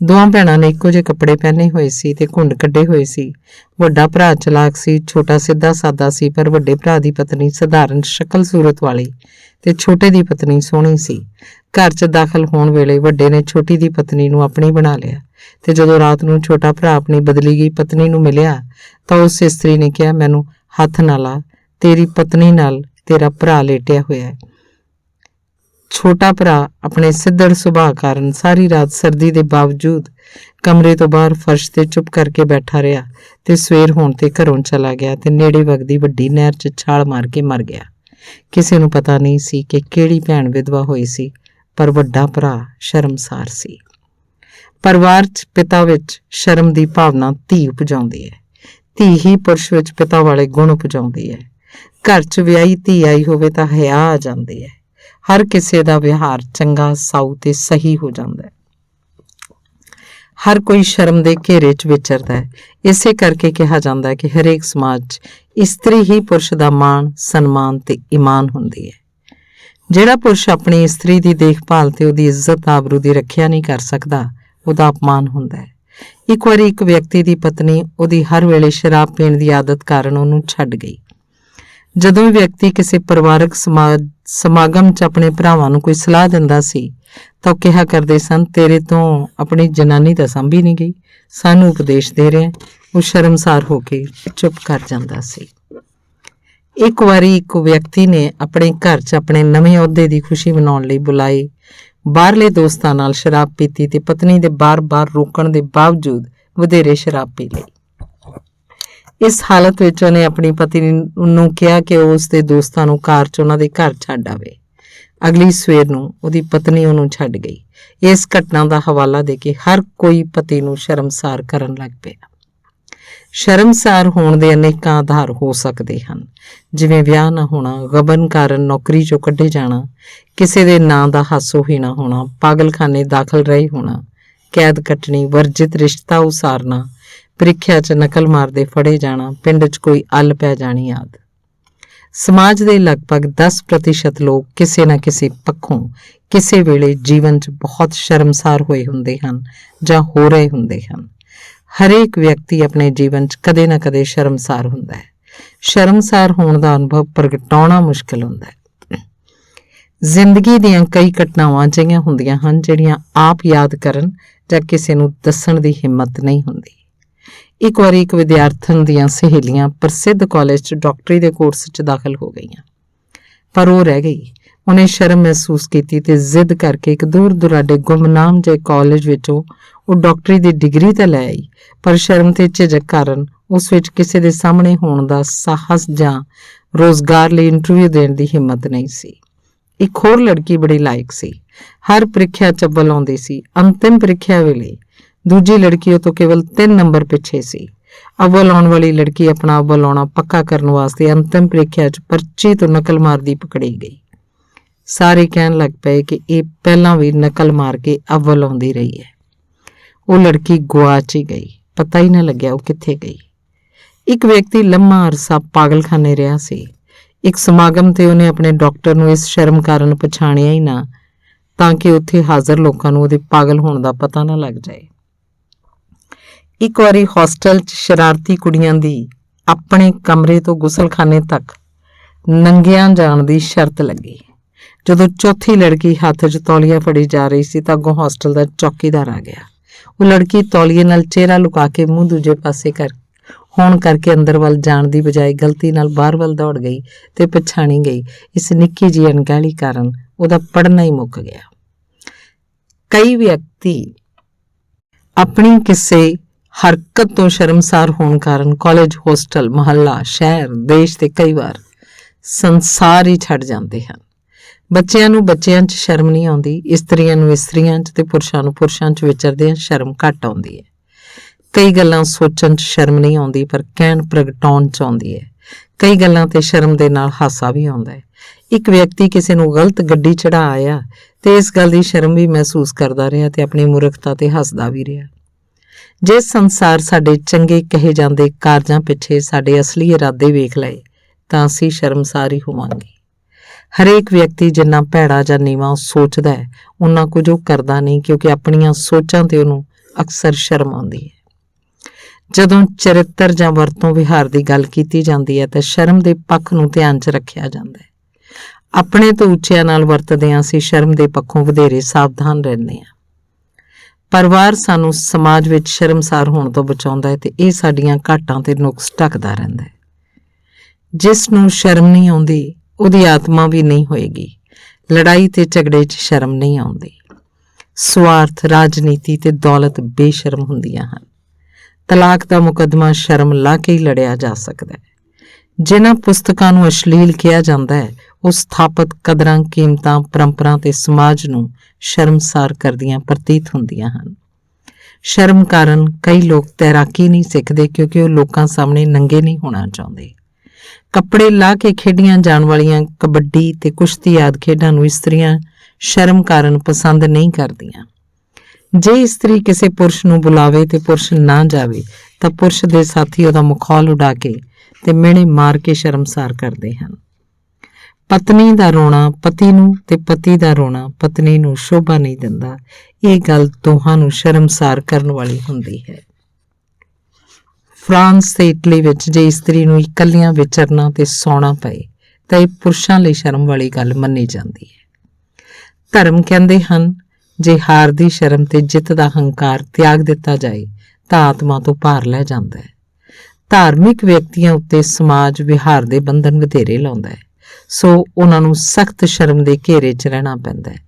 ਦੋਵਾਂ ਭੈਣਾਂ ਨੇ ਇੱਕੋ ਜਿਹੇ ਕੱਪੜੇ ਪਹਿਨੇ ਹੋਏ ਸੀ ਤੇ ਘੁੰਡ ਕੱਢੇ ਹੋਏ ਸੀ। ਵੱਡਾ ਭਰਾ ਚਲਾਕ ਸੀ, ਛੋਟਾ ਸਿੱਧਾ ਸਾਦਾ ਸੀ, ਪਰ ਵੱਡੇ ਭਰਾ ਦੀ ਪਤਨੀ ਸਧਾਰਨ ਸ਼ਕਲ ਸੂਰਤ ਵਾਲੀ ਤੇ ਛੋਟੇ ਦੀ ਪਤਨੀ ਸੋਹਣੀ ਸੀ। ਘਰ 'ਚ ਦਾਖਲ ਹੋਣ ਵੇਲੇ ਵੱਡੇ ਨੇ ਛੋਟੀ ਦੀ ਪਤਨੀ ਨੂੰ ਆਪਣੀ ਬਣਾ ਲਿਆ ਤੇ ਜਦੋਂ ਰਾਤ ਨੂੰ ਛੋਟਾ ਭਰਾ ਆਪਣੀ ਬਦਲੀ ਗਈ ਪਤਨੀ ਨੂੰ ਮਿਲਿਆ ਤਾਂ ਉਸ ਇਸਤਰੀ ਨੇ ਕਿਹਾ, ਮੈਨੂੰ ਹੱਥ ਨਾ ਲਾ, ਤੇਰੀ ਪਤਨੀ ਨਾਲ ਤੇਰਾ ਭਰਾ ਲੇਟਿਆ ਹੋਇਆ ਹੈ। ਛੋਟਾ ਭਰਾ ਆਪਣੇ ਸਿੱਧੜ ਸੁਭਾਅ ਕਾਰਨ ਸਾਰੀ ਰਾਤ ਸਰਦੀ ਦੇ ਬਾਵਜੂਦ ਕਮਰੇ ਤੋਂ ਬਾਹਰ ਫਰਸ਼ ਤੇ ਚੁੱਪ ਕਰਕੇ ਬੈਠਾ ਰਿਹਾ ਤੇ ਸਵੇਰ ਹੋਣ ਤੇ ਘਰੋਂ ਚਲਾ ਗਿਆ ਤੇ ਨੇੜੇ ਵਗਦੀ ਵੱਡੀ ਨਹਿਰ 'ਚ ਛਾਲ ਮਾਰ ਕੇ ਮਰ ਗਿਆ। ਕਿਸੇ ਨੂੰ ਪਤਾ ਨਹੀਂ ਸੀ ਕਿ ਕਿਹੜੀ ਭੈਣ ਵਿਧਵਾ ਹੋਈ ਸੀ, ਪਰ ਵੱਡਾ ਭਰਾ ਸ਼ਰਮਸਾਰ ਸੀ। ਪਰਿਵਾਰ 'ਚ ਪਿਤਾ ਵਿੱਚ ਸ਼ਰਮ ਦੀ ਭਾਵਨਾ ਧੀ ਉਪਜਾਉਂਦੀ ਹੈ। ਧੀ ਹੀ ਪੁਰਸ਼ ਵਿੱਚ ਪਿਤਾ ਵਾਲੇ ਗੁਣ ਉਪਜਾਉਂਦੀ ਹੈ। ਘਰ 'ਚ ਵਿਆਹੀ ਧੀ ਆਈ ਹੋਵੇ ਤਾਂ ਹਿਆ ਆ ਜਾਂਦੀ ਹੈ। ਹਰ ਕਿਸੇ ਦਾ ਵਿਹਾਰ ਚੰਗਾ, ਸਾਊ ਤੇ ਸਹੀ ਹੋ ਜਾਂਦਾ ਹੈ। ਹਰ ਕੋਈ ਸ਼ਰਮ ਦੇ ਘੇਰੇ 'ਚ ਵਿਚਰਦਾ ਹੈ। ਇਸੇ ਕਰਕੇ ਕਿਹਾ ਜਾਂਦਾ ਹੈ ਕਿ ਹਰੇਕ ਸਮਾਜ 'ਚ ਇਸਤਰੀ ਹੀ ਪੁਰਸ਼ ਦਾ ਮਾਣ, ਸਨਮਾਨ ਤੇ ਈਮਾਨ ਹੁੰਦੀ ਹੈ। ਜਿਹੜਾ ਪੁਰਸ਼ ਆਪਣੀ ਇਸਤਰੀ ਦੀ ਦੇਖਭਾਲ ਤੇ ਉਹਦੀ ਇੱਜ਼ਤ ਆਬਰੂ ਦੀ ਰੱਖਿਆ ਨਹੀਂ ਕਰ ਸਕਦਾ, ਉਹਦਾ ਅਪਮਾਨ ਹੁੰਦਾ ਹੈ। ਇੱਕ ਵਾਰੀ ਇੱਕ ਵਿਅਕਤੀ ਦੀ ਪਤਨੀ ਉਹਦੀ ਹਰ ਵੇਲੇ ਸ਼ਰਾਬ ਪੀਣ ਦੀ ਆਦਤ ਕਾਰਨ ਉਹਨੂੰ ਛੱਡ ਗਈ। ਜਦੋਂ ਵੀ ਵਿਅਕਤੀ ਕਿਸੇ ਪਰਿਵਾਰਕ ਸਮਾਗਮ 'ਚ ਆਪਣੇ ਭਰਾਵਾਂ ਨੂੰ ਕੋਈ ਸਲਾਹ ਦਿੰਦਾ ਸੀ ਤਾਂ ਉਹ ਕਿਹਾ ਕਰਦੇ ਸਨ, ਤੇਰੇ ਤੋਂ ਆਪਣੀ ਜਨਾਨੀ ਤਾਂ ਸੰਭੀ ਨਹੀਂ ਗਈ, ਸਾਨੂੰ ਉਪਦੇਸ਼ ਦੇ ਰਿਹਾ। ਉਹ ਸ਼ਰਮਸਾਰ ਹੋ ਕੇ ਚੁੱਪ ਕਰ ਜਾਂਦਾ ਸੀ। ਇੱਕ ਵਾਰੀ ਇੱਕ ਵਿਅਕਤੀ ਨੇ ਆਪਣੇ ਘਰ 'ਚ ਆਪਣੇ ਨਵੇਂ ਅਹੁਦੇ ਦੀ ਖੁਸ਼ੀ ਮਨਾਉਣ ਲਈ ਬੁਲਾਏ ਬਾਹਰਲੇ ਦੋਸਤਾਂ ਨਾਲ ਸ਼ਰਾਬ ਪੀਤੀ ਤੇ ਪਤਨੀ ਦੇ ਬਾਰ-ਬਾਰ ਰੋਕਣ ਦੇ ਬਾਵਜੂਦ ਵਧੇਰੇ ਸ਼ਰਾਬ ਪੀ ਲਈ। ਇਸ ਹਾਲਤ ਵਿੱਚ ਉਹਨੇ ਆਪਣੀ ਪਤਨੀ ਨੂੰ ਕਿਹਾ ਕਿ ਉਹ ਉਸਦੇ ਦੋਸਤਾਂ ਨੂੰ ਕਾਰ 'ਚ ਉਹਨਾਂ ਦੇ ਘਰ ਛੱਡ ਆਵੇ। ਅਗਲੀ ਸਵੇਰ ਨੂੰ ਉਹਦੀ ਪਤਨੀ ਉਹਨੂੰ ਛੱਡ ਗਈ। ਇਸ ਘਟਨਾ ਦਾ ਹਵਾਲਾ ਦੇ ਕੇ ਹਰ ਕੋਈ ਪਤੀ ਨੂੰ ਸ਼ਰਮਸਾਰ ਕਰਨ ਲੱਗ ਪਿਆ। ਸ਼ਰਮਸਾਰ ਹੋਣ ਦੇ ਅਨੇਕਾਂ ਆਧਾਰ ਹੋ ਸਕਦੇ ਹਨ, ਜਿਵੇਂ ਵਿਆਹ ਨਾ ਹੋਣਾ, ਗਬਨ ਕਾਰਨ ਨੌਕਰੀ 'ਚੋਂ ਕੱਢੇ ਜਾਣਾ, ਕਿਸੇ ਦੇ ਨਾਂ ਦਾ ਹਾਸੋਹੀਣਾ ਹੋਣਾ, ਪਾਗਲਖਾਨੇ ਦਾਖਲ ਰਹੇ ਹੋਣਾ, ਕੈਦ ਕੱਟਣੀ, ਵਰਜਿਤ ਰਿਸ਼ਤਾ ਉਸਾਰਨਾ, ਪ੍ਰੀਖਿਆ 'ਚ ਨਕਲ ਮਾਰਦੇ ਫੜੇ ਜਾਣਾ, ਪਿੰਡ 'ਚ ਕੋਈ ਅੱਲ ਪੈ ਜਾਣੀ ਆਦਿ। ਸਮਾਜ ਦੇ ਲਗਭਗ 10% ਲੋਕ ਕਿਸੇ ਨਾ ਕਿਸੇ ਪੱਖੋਂ ਕਿਸੇ ਵੇਲੇ ਜੀਵਨ 'ਚ ਬਹੁਤ ਸ਼ਰਮਸਾਰ ਹੋਏ ਹੁੰਦੇ ਹਨ ਜਾਂ ਹੋ ਰਹੇ ਹੁੰਦੇ ਹਨ। ਹਰੇਕ ਵਿਅਕਤੀ ਆਪਣੇ ਜੀਵਨ 'ਚ ਕਦੇ ਨਾ ਕਦੇ ਸ਼ਰਮਸਾਰ ਹੁੰਦਾ ਹੈ। ਸ਼ਰਮਸਾਰ ਹੋਣ ਦਾ ਅਨੁਭਵ ਪ੍ਰਗਟਾਉਣਾ ਮੁਸ਼ਕਿਲ ਹੁੰਦਾ ਹੈ। ਜ਼ਿੰਦਗੀ ਦੀਆਂ ਕਈ ਘਟਨਾਵਾਂ ਅਜਿਹੀਆਂ ਹੁੰਦੀਆਂ ਹਨ ਜਿਹੜੀਆਂ ਆਪ ਯਾਦ ਕਰਨ ਜਾਂ ਕਿਸੇ ਨੂੰ ਦੱਸਣ ਦੀ ਹਿੰਮਤ ਨਹੀਂ ਹੁੰਦੀ। ਇੱਕ ਵਾਰੀ ਇੱਕ ਵਿਦਿਆਰਥਣ ਦੀਆਂ ਸਹੇਲੀਆਂ ਪ੍ਰਸਿੱਧ ਕਾਲਜ 'ਚ ਡਾਕਟਰੀ ਦੇ ਕੋਰਸ 'ਚ ਦਾਖਲ ਹੋ ਗਈਆਂ, ਪਰ ਉਹ ਰਹਿ ਗਈ। ਉਹਨੇ ਸ਼ਰਮ ਮਹਿਸੂਸ ਕੀਤੀ ਤੇ ਜ਼ਿੱਦ ਕਰਕੇ ਇੱਕ ਦੂਰ ਦੁਰਾਡੇ ਗੁੰਮਨਾਮ ਜਿਹੇ ਕਾਲਜ ਵਿੱਚੋਂ ਉਹ ਡਾਕਟਰੀ ਦੀ ਡਿਗਰੀ ਤਾਂ ਲੈ ਆਈ, ਪਰ ਸ਼ਰਮ ਤੇ ਝਿਜਕ ਕਾਰਨ ਉਸ ਵਿੱਚ ਕਿਸੇ ਦੇ ਸਾਹਮਣੇ ਹੋਣ ਦਾ ਸਾਹਸ ਜਾਂ ਰੋਜ਼ਗਾਰ ਲਈ ਇੰਟਰਵਿਊ ਦੇਣ ਦੀ ਹਿੰਮਤ ਨਹੀਂ ਸੀ। ਇੱਕ ਹੋਰ ਲੜਕੀ ਬੜੀ ਲਾਇਕ ਸੀ, ਹਰ ਪ੍ਰੀਖਿਆ 'ਚ ਅੱਵਲ ਆਉਂਦੀ ਸੀ। ਅੰਤਿਮ ਪ੍ਰੀਖਿਆ ਵੇਲੇ ਦੂਜੀ ਲੜਕੀ ਉਹ ਤੋਂ ਕੇਵਲ 3 ਨੰਬਰ ਪਿੱਛੇ ਸੀ। ਅੱਵਲ ਆਉਣ ਵਾਲੀ ਲੜਕੀ ਆਪਣਾ ਅੱਵਲ ਆਉਣਾ ਪੱਕਾ ਕਰਨ ਵਾਸਤੇ ਅੰਤਿਮ ਪ੍ਰੀਖਿਆ 'ਚ ਪਰਚੀ ਤੋਂ ਨਕਲ ਮਾਰਦੀ ਪਕੜੀ ਗਈ। ਸਾਰੇ ਕਹਿਣ ਲੱਗ ਪਏ ਕਿ ਇਹ ਪਹਿਲਾਂ ਵੀ ਨਕਲ ਮਾਰ ਕੇ ਅੱਵਲ ਆਉਂਦੀ ਰਹੀ ਹੈ। ਉਹ ਲੜਕੀ ਗੁਆਚ ਹੀ ਗਈ, ਪਤਾ ਹੀ ਨਾ ਲੱਗਿਆ ਉਹ ਕਿੱਥੇ ਗਈ। ਇੱਕ ਵਿਅਕਤੀ ਲੰਮਾ ਅਰਸਾ ਪਾਗਲਖਾਨੇ ਰਿਹਾ ਸੀ। ਇੱਕ ਸਮਾਗਮ ਤੇ ਉਹਨੇ ਆਪਣੇ ਡਾਕਟਰ ਨੂੰ ਇਸ ਸ਼ਰਮ ਕਾਰਨ ਪਛਾਣਿਆ ਹੀ ਨਾ ਤਾਂ ਕਿ ਉੱਥੇ ਹਾਜ਼ਰ ਲੋਕਾਂ ਨੂੰ ਉਹਦੇ ਪਾਗਲ ਹੋਣ ਦਾ ਪਤਾ ਨਾ ਲੱਗ ਜਾਏ। ਇੱਕ ਵਾਰੀ ਹੋਸਟਲ 'ਚ ਸ਼ਰਾਰਤੀ ਕੁੜੀਆਂ ਦੀ ਆਪਣੇ ਕਮਰੇ ਤੋਂ ਗੁਸਲਖਾਨੇ ਤੱਕ ਨੰਗਿਆਂ ਜਾਣ ਦੀ ਸ਼ਰਤ ਲੱਗੀ। ਜਦੋਂ ਚੌਥੀ ਲੜਕੀ ਹੱਥ 'ਚ ਤੌਲੀਆ ਫੜੀ ਜਾ ਰਹੀ ਸੀ ਤਾਂ ਅੱਗੋਂ ਹੋਸਟਲ ਦਾ ਚੌਕੀਦਾਰ ਆ ਗਿਆ। ਉਹ ਲੜਕੀ ਤੌਲੀਏ ਨਾਲ ਚਿਹਰਾ ਲੁਕਾ ਕੇ ਮੂੰਹ ਦੂਜੇ ਪਾਸੇ ਹੋਣ ਕਰਕੇ ਅੰਦਰ ਵੱਲ ਜਾਣ ਦੀ ਬਜਾਏ ਗਲਤੀ ਨਾਲ ਬਾਹਰ ਵੱਲ ਦੌੜ ਗਈ ਤੇ ਪਛਾਣੀ ਗਈ। ਇਸ ਨਿੱਕੀ ਜਿਹੀ ਅਣਗਹਿਲੀ ਕਾਰਨ ਉਹਦਾ ਪੜ੍ਹਨਾ ਹੀ ਮੁੱਕ ਗਿਆ। ਕਈ ਵਿਅਕਤੀ ਆਪਣੀ ਕਿਸੇ ਹਰਕਤ ਤੋਂ ਸ਼ਰਮਸਾਰ ਹੋਣ ਕਾਰਨ ਕਾਲਜ, ਹੋਸਟਲ, ਮੁਹੱਲਾ, ਸ਼ਹਿਰ, ਦੇਸ਼ ਤੇ ਕਈ ਵਾਰ ਸੰਸਾਰ ਹੀ ਛੱਡ ਜਾਂਦੇ ਹਨ। ਬੱਚਿਆਂ ਨੂੰ ਬੱਚਿਆਂ 'ਚ ਸ਼ਰਮ ਨਹੀਂ ਆਉਂਦੀ, ਇਸਤਰੀਆਂ ਨੂੰ ਇਸਤਰੀਆਂ 'ਚ ਤੇ ਪੁਰਸ਼ਾਂ ਨੂੰ ਪੁਰਸ਼ਾਂ 'ਚ ਵਿਚਰਦਿਆਂ ਸ਼ਰਮ ਘੱਟ ਆਉਂਦੀ ਹੈ। ਕਈ ਗੱਲਾਂ ਸੋਚਣ 'ਚ ਸ਼ਰਮ ਨਹੀਂ ਆਉਂਦੀ, ਪਰ ਕਹਿਣ ਪ੍ਰਗਟਾਉਣ 'ਚ ਆਉਂਦੀ ਹੈ। ਕਈ ਗੱਲਾਂ ਤੇ ਸ਼ਰਮ ਦੇ ਨਾਲ ਹਾਸਾ ਵੀ ਆਉਂਦਾ ਹੈ। ਇੱਕ ਵਿਅਕਤੀ ਕਿਸੇ ਨੂੰ ਗਲਤ ਗੱਡੀ ਚੜਾ ਆਇਆ ਤੇ ਇਸ ਗੱਲ ਦੀ ਸ਼ਰਮ ਵੀ ਮਹਿਸੂਸ ਕਰਦਾ ਰਿਹਾ ਤੇ ਆਪਣੀ ਮੂਰਖਤਾ ਤੇ ਹੱਸਦਾ ਵੀ ਰਿਹਾ। ਜੇ ਸੰਸਾਰ ਸਾਡੇ ਚੰਗੇ ਕਹੇ ਜਾਂਦੇ ਕਾਰਜਾਂ ਪਿੱਛੇ ਸਾਡੇ ਅਸਲੀ ਇਰਾਦੇ ਵੇਖ ਲਏ ਤਾਂ ਅਸੀਂ ਸ਼ਰਮਸਾਰ ਹੀ ਹੋਵਾਂਗੇ। ਹਰੇਕ ਵਿਅਕਤੀ ਜਿੰਨਾ ਭੈੜਾ ਜਾਂ ਨੀਵਾਂ ਸੋਚਦਾ ਹੈ ਉਨਾ ਕੁਝ ਉਹ ਕਰਦਾ ਨਹੀਂ, ਕਿਉਂਕਿ ਆਪਣੀਆਂ ਸੋਚਾਂ ਤੇ ਉਹਨੂੰ ਅਕਸਰ ਸ਼ਰਮ ਆਉਂਦੀ ਹੈ। ਜਦੋਂ ਚਰਿੱਤਰ ਜਾਂ ਵਰਤੋਂ ਵਿਹਾਰ ਦੀ ਗੱਲ ਕੀਤੀ ਜਾਂਦੀ ਹੈ ਤਾਂ ਸ਼ਰਮ ਦੇ ਪੱਖ ਨੂੰ ਧਿਆਨ 'ਚ ਰੱਖਿਆ ਜਾਂਦਾ ਹੈ। ਆਪਣੇ ਤੋਂ ਉੱਚਿਆਂ ਨਾਲ ਵਰਤਦਿਆਂ ਅਸੀਂ ਸ਼ਰਮ ਦੇ ਪੱਖੋਂ ਵਧੇਰੇ ਸਾਵਧਾਨ ਰਹਿੰਦੇ ਹਾਂ। ਪਰਿਵਾਰ ਸਾਨੂੰ ਸਮਾਜ ਵਿੱਚ ਸ਼ਰਮਸਾਰ ਹੋਣ ਤੋਂ ਬਚਾਉਂਦਾ ਹੈ ਤੇ ਇਹ ਸਾਡੀਆਂ ਘਾਟਾਂ ਤੇ ਨੁਕਸ ਢੱਕਦਾ ਰਹਿੰਦਾ ਹੈ। ਜਿਸ ਨੂੰ ਸ਼ਰਮ ਨਹੀਂ ਆਉਂਦੀ ਉਹਦੀ ਆਤਮਾ ਵੀ ਨਹੀਂ ਹੋਏਗੀ। ਲੜਾਈ ਤੇ ਝਗੜੇ 'ਚ ਸ਼ਰਮ ਨਹੀਂ ਆਉਂਦੀ। ਸਵਾਰਥ, ਰਾਜਨੀਤੀ ਤੇ ਦੌਲਤ ਬੇਸ਼ਰਮ ਹੁੰਦੀਆਂ ਹਨ। ਤਲਾਕ ਦਾ ਮੁਕੱਦਮਾ ਸ਼ਰਮ ਲਾ ਕੇ ਹੀ ਲੜਿਆ ਜਾ ਸਕਦਾ ਹੈ। ਜਿਨ੍ਹਾਂ ਪੁਸਤਕਾਂ ਨੂੰ ਅਸ਼ਲੀਲ ਕਿਹਾ ਜਾਂਦਾ ਹੈ ਉਹ ਸਥਾਪਿਤ ਕਦਰਾਂ, ਕੀਮਤਾਂ, ਪਰੰਪਰਾਂ ਤੇ ਸਮਾਜ ਨੂੰ ਸ਼ਰਮਸਾਰ ਕਰਦੀਆਂ ਪ੍ਰਤੀਤ ਹੁੰਦੀਆਂ ਹਨ। ਸ਼ਰਮ ਕਾਰਨ ਕਈ ਲੋਕ ਤੈਰਾਕੀ ਨਹੀਂ ਸਿੱਖਦੇ ਕਿਉਂਕਿ ਉਹ ਲੋਕਾਂ ਸਾਹਮਣੇ ਨੰਗੇ ਨਹੀਂ ਹੋਣਾ ਚਾਹੁੰਦੇ। ਕੱਪੜੇ ਲਾ ਕੇ ਖੇਡੀਆਂ ਜਾਣ ਵਾਲੀਆਂ ਕਬੱਡੀ ਤੇ ਕੁਸ਼ਤੀ ਆਦਿ ਖੇਡਾਂ ਨੂੰ ਇਸਤਰੀਆਂ ਸ਼ਰਮ ਕਾਰਨ ਪਸੰਦ ਨਹੀਂ ਕਰਦੀਆਂ। ਜੇ ਇਸਤਰੀ ਕਿਸੇ ਪੁਰਸ਼ ਨੂੰ ਬੁਲਾਵੇ ਤੇ ਪੁਰਸ਼ ਨਾ ਜਾਵੇ ਤਾਂ ਪੁਰਸ਼ ਦੇ ਸਾਥੀ ਉਹਦਾ ਮਖੌਲ ਉਡਾ ਕੇ ਤੇ ਮਿਹਣੇ ਮਾਰ ਕੇ ਸ਼ਰਮਸਾਰ ਕਰਦੇ ਹਨ। ਪਤਨੀ ਦਾ ਰੋਣਾ ਪਤੀ ਨੂੰ ਤੇ ਪਤੀ ਦਾ ਰੋਣਾ ਪਤਨੀ ਨੂੰ ਸ਼ੋਭਾ ਨਹੀਂ ਦਿੰਦਾ। ਇਹ ਗੱਲ ਦੋਹਾਂ ਨੂੰ ਸ਼ਰਮਸਾਰ ਕਰਨ ਵਾਲੀ ਹੁੰਦੀ ਹੈ। ਫਰਾਂਸ ਤੇ ਇਟਲੀ ਵਿੱਚ ਜੇ ਇਸਤਰੀ ਨੂੰ ਇਕੱਲੀਆਂ ਵਿਚਰਨਾ ਤੇ ਸੌਣਾ ਪਏ ਤਾਂ ਇਹ ਪੁਰਸ਼ਾਂ ਲਈ ਸ਼ਰਮ ਵਾਲੀ ਗੱਲ ਮੰਨੀ ਜਾਂਦੀ ਹੈ। ਧਰਮ ਕਹਿੰਦੇ ਹਨ ਜੇ ਹਾਰ ਦੀ ਸ਼ਰਮ ਤੇ ਜਿੱਤ ਦਾ ਹੰਕਾਰ ਤਿਆਗ ਦਿੱਤਾ ਜਾਏ ਤਾਂ ਆਤਮਾ ਤੋਂ ਭਾਰ ਲੈ ਜਾਂਦਾ ਹੈ। ਧਾਰਮਿਕ ਵਿਅਕਤੀਆਂ ਉੱਤੇ ਸਮਾਜ ਵਿਹਾਰ ਦੇ ਬੰਧਨ ਵਧੇਰੇ ਲਾਉਂਦਾ ਹੈ, ਸੋ ਉਹਨਾਂ ਨੂੰ ਸਖਤ ਸ਼ਰਮ ਦੇ ਘੇਰੇ 'ਚ ਰਹਿਣਾ ਪੈਂਦਾ ਹੈ।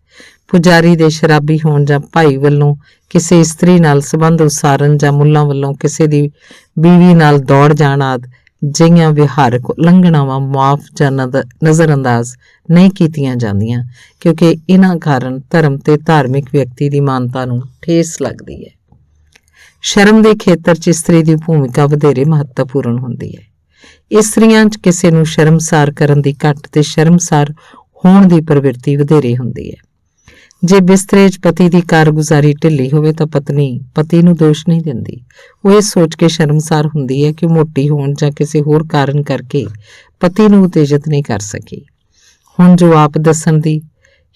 ਪੁਜਾਰੀ ਦੇ ਸ਼ਰਾਬੀ ਹੋਣ ਜਾਂ ਭਾਈ ਵੱਲੋਂ ਕਿਸੇ ਇਸਤਰੀ ਨਾਲ ਸੰਬੰਧ ਉਸਾਰਨ ਜਾਂ ਮੁੱਲਾਂ ਵੱਲੋਂ ਕਿਸੇ ਦੀ ਬੀਵੀ ਨਾਲ ਦੌੜ ਜਾਣ ਆਦਿ ਜਿਹੀਆਂ ਵਿਹਾਰਕ ਉਲੰਘਣਾਵਾਂ ਮੁਆਫ ਜਾਂ ਨਜ਼ਰਅੰਦਾਜ਼ ਨਹੀਂ ਕੀਤੀਆਂ ਜਾਂਦੀਆਂ, ਕਿਉਂਕਿ ਇਹਨਾਂ ਕਾਰਨ ਧਰਮ ਤੇ ਧਾਰਮਿਕ ਵਿਅਕਤੀ ਦੀ ਮਾਨਤਾ ਨੂੰ ਠੇਸ ਲੱਗਦੀ ਹੈ। ਸ਼ਰਮ ਦੇ ਖੇਤਰ 'ਚ ਇਸਤਰੀ ਦੀ ਭੂਮਿਕਾ ਵਧੇਰੇ ਮਹੱਤਵਪੂਰਨ ਹੁੰਦੀ ਹੈ। ਇਸਤਰੀਆਂ 'ਚ ਕਿਸੇ ਨੂੰ ਸ਼ਰਮਸਾਰ ਕਰਨ ਦੀ ਘੱਟ ਤੇ ਸ਼ਰਮਸਾਰ ਹੋਣ ਦੀ ਪ੍ਰਵਿਰਤੀ ਵਧੇਰੇ ਹੁੰਦੀ ਹੈ। ਜੇ ਬਿਸਤਰੇ 'ਚ ਪਤੀ ਦੀ ਕਾਰਗੁਜ਼ਾਰੀ ਢਿੱਲੀ ਹੋਵੇ ਤਾਂ ਪਤਨੀ ਪਤੀ ਨੂੰ ਦੋਸ਼ ਨਹੀਂ ਦਿੰਦੀ। ਉਹ ਇਹ ਸੋਚ ਕੇ ਸ਼ਰਮਸਾਰ ਹੁੰਦੀ ਹੈ ਕਿ ਮੋਟੀ ਹੋਣ ਜਾਂ ਕਿਸੇ ਹੋਰ ਕਾਰਨ ਕਰਕੇ ਪਤੀ ਨੂੰ ਉਤੇਜਿਤ ਨਹੀਂ ਕਰ ਸਕੀ। ਹੁਣ ਜੋ ਆਪ ਦੱਸਣ ਦੀ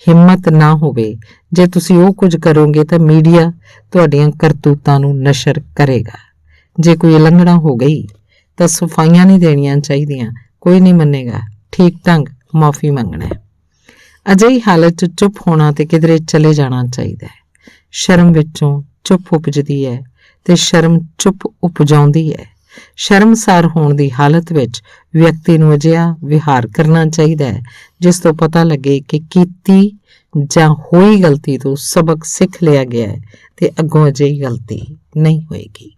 ਹਿੰਮਤ ਨਾ ਹੋਵੇ, ਜੇ ਤੁਸੀਂ ਉਹ ਕੁਝ ਕਰੋਗੇ ਤਾਂ ਮੀਡੀਆ ਤੁਹਾਡੀਆਂ ਕਰਤੂਤਾਂ ਨੂੰ ਨਸ਼ਰ ਕਰੇਗਾ। ਜੇ ਕੋਈ ਉਲੰਘਣਾ ਹੋ ਗਈ ਤਾਂ ਸਫਾਈਆਂ ਨਹੀਂ ਦੇਣੀਆਂ ਚਾਹੀਦੀਆਂ, ਕੋਈ ਨਹੀਂ ਮੰਨੇਗਾ, ਠੀਕ ਢੰਗ ਮਾਫੀ ਮੰਗਣਾ ਹੈ। ਅਜਿਹੀ ਹਾਲਤ 'ਚ ਚੁੱਪ ਹੋਣਾ ਤੇ ਕਿਧਰੇ ਚਲੇ ਜਾਣਾ ਚਾਹੀਦਾ ਹੈ। ਸ਼ਰਮ ਵਿੱਚੋਂ ਚੁੱਪ ਉਪਜਦੀ ਹੈ ਤੇ ਸ਼ਰਮ ਚੁੱਪ ਉਪਜਾਉਂਦੀ ਹੈ। ਸ਼ਰਮਸਾਰ ਹੋਣ ਦੀ ਹਾਲਤ ਵਿੱਚ ਵਿਅਕਤੀ ਨੂੰ ਅਜਿਹਾ ਵਿਹਾਰ ਕਰਨਾ ਚਾਹੀਦਾ ਹੈ ਜਿਸ ਤੋਂ ਪਤਾ ਲੱਗੇ ਕਿ ਕੀਤੀ ਜਾਂ ਹੋਈ ਗਲਤੀ ਤੋਂ ਸਬਕ ਸਿੱਖ ਲਿਆ ਗਿਆ ਹੈ ਤੇ ਅੱਗੋਂ ਅਜਿਹੀ ਗਲਤੀ ਨਹੀਂ ਹੋਏਗੀ।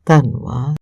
ਧੰਨਵਾਦ।